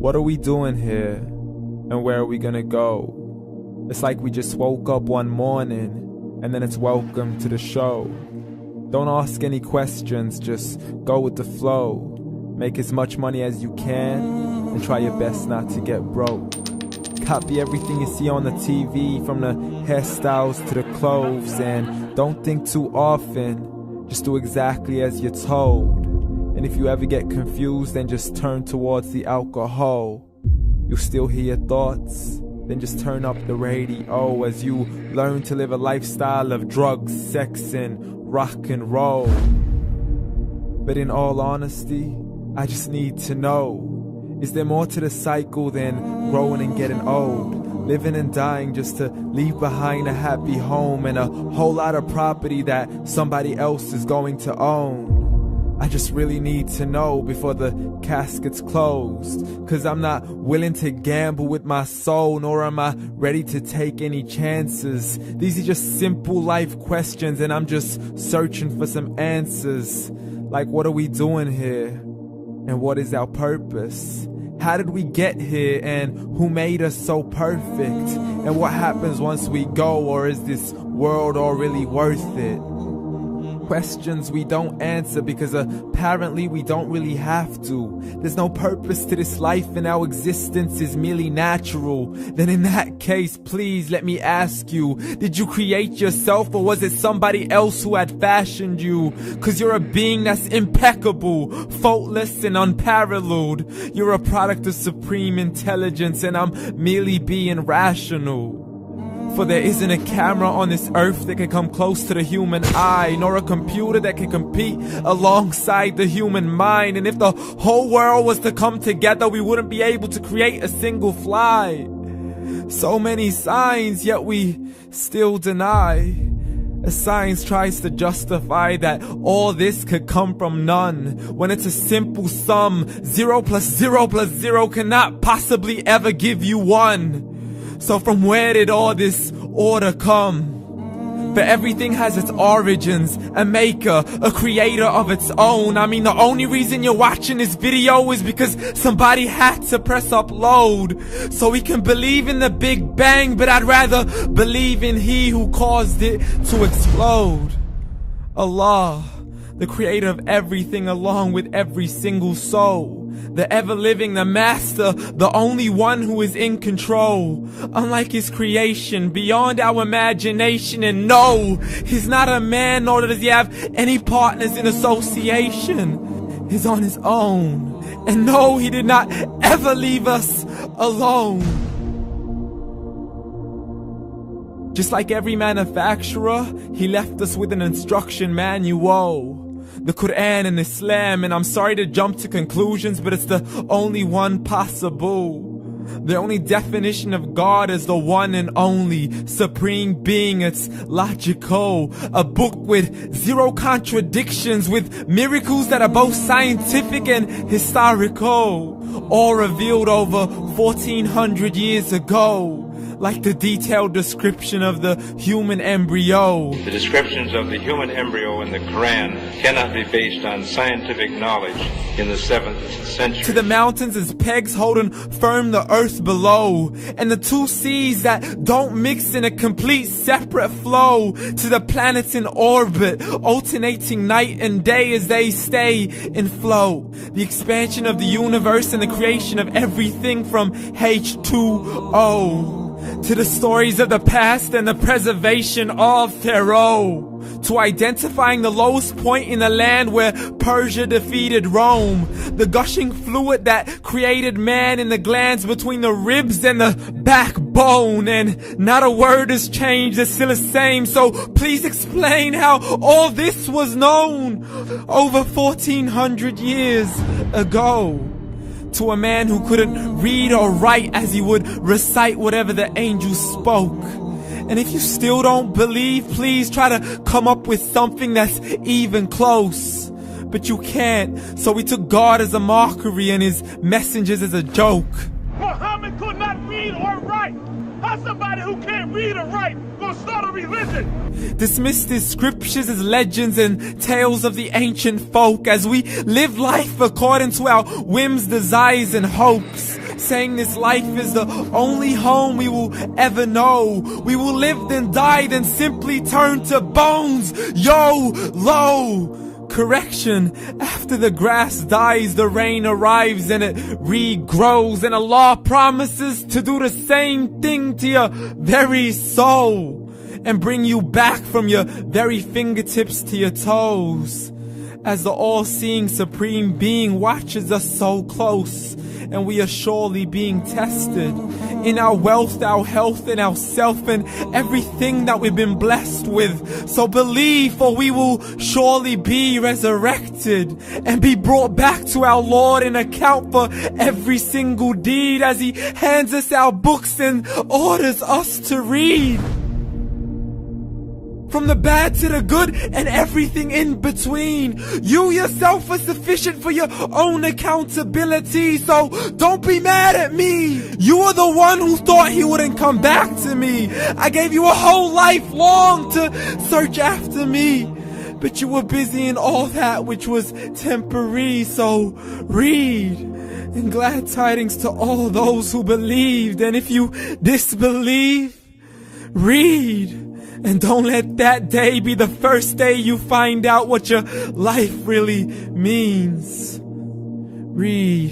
What are we doing here? And where are we gonna go? It's like we just woke up one morning, and then it's welcome to the show. Don't ask any questions, just go with the flow. Make as much money as you can, and try your best not to get broke. Copy everything you see on the TV, from the hairstyles to the clothes, and don't think too often, just do exactly as you're told. And if you ever get confused, then just turn towards the alcohol. You'll still hear your thoughts, then just turn up the radio as you learn to live a lifestyle of drugs, sex, and rock and roll. But in all honesty, I just need to know, is there more to the cycle than growing and getting old? Living and dying just to leave behind a happy home and a whole lot of property that somebody else is going to own. I just really need to know before the casket's closed, 'cause I'm not willing to gamble with my soul, nor am I ready to take any chances. These are just simple life questions, and I'm just searching for some answers. Like, what are we doing here? And what is our purpose? How did we get here, and who made us so perfect? And what happens once we go, or is this world all really worth it? Questions we don't answer because apparently we don't really have to. There's no purpose to this life and our existence is merely natural. Then in that case, please let me ask you, did you create yourself, or was it somebody else who had fashioned you? 'Cause you're a being that's impeccable, faultless and unparalleled. You're a product of supreme intelligence, and I'm merely being rational. For there isn't a camera on this earth that can come close to the human eye, nor a computer that can compete alongside the human mind. And if the whole world was to come together, we wouldn't be able to create a single fly. So many signs, yet we still deny. As science tries to justify that all this could come from none, when it's a simple sum. 0 plus 0 plus 0 cannot possibly ever give you 1. So from where did all this order come? For everything has its origins, a maker, a creator of its own. I mean, the only reason you're watching this video is because somebody had to press upload. So we can believe in the Big Bang, but I'd rather believe in He who caused it to explode. Allah, the creator of everything along with every single soul. The ever-living, the master, the only one who is in control. Unlike his creation, beyond our imagination. And no, he's not a man, nor does he have any partners in association. He's on his own. And no, he did not ever leave us alone. Just like every manufacturer, he left us with an instruction manual. The Quran and Islam, and I'm sorry to jump to conclusions, but it's the only one possible. The only definition of God is the one and only supreme being. It's logical, a book with 0 contradictions, with miracles that are both scientific and historical, all revealed over 1400 years ago. Like the detailed description of the human embryo. The descriptions of the human embryo in the Quran cannot be based on scientific knowledge in the 7th century. To the mountains as pegs holding firm the earth below, and the 2 seas that don't mix in a complete separate flow. To the planets in orbit, alternating night and day as they stay in flow. The expansion of the universe and the creation of everything from H2O. To the stories of the past and the preservation of Pharaoh. To identifying the lowest point in the land where Persia defeated Rome. The gushing fluid that created man in the glands between the ribs and the backbone. And not a word has changed, it's still the same. So please explain how all this was known over 1400 years ago. To a man who couldn't read or write as he would recite whatever the angels spoke. And if you still don't believe, please try to come up with something that's even close. But you can't, so we took God as a mockery and his messengers as a joke. Muhammad could not read or write. How's somebody who can't read or write gonna start a religion? Dismissed his scriptures as legends and tales of the ancient folk as we live life according to our whims, desires, and hopes. saying this life is the only home we will ever know. We will live then die, then simply turn to bones. YOLO! Correction, after the grass dies, the rain arrives and it regrows, and Allah promises to do the same thing to your very soul and bring you back from your very fingertips to your toes, as the all-seeing supreme being watches us so close, and we are surely being tested in our wealth, our health, and our self, and everything that we've been blessed with. So believe, for we will surely be resurrected and be brought back to our Lord and account for every single deed, as He hands us our books and orders us to read. From the bad to the good and everything in between. You yourself are sufficient for your own accountability, so don't be mad at me. You are the one who thought He wouldn't come back to me. I gave you a whole life long to search after me, but you were busy in all that which was temporary. So read, and glad tidings to all those who believed. And if you disbelieve, read. And don't let that day be the first day you find out what your life really means. Read.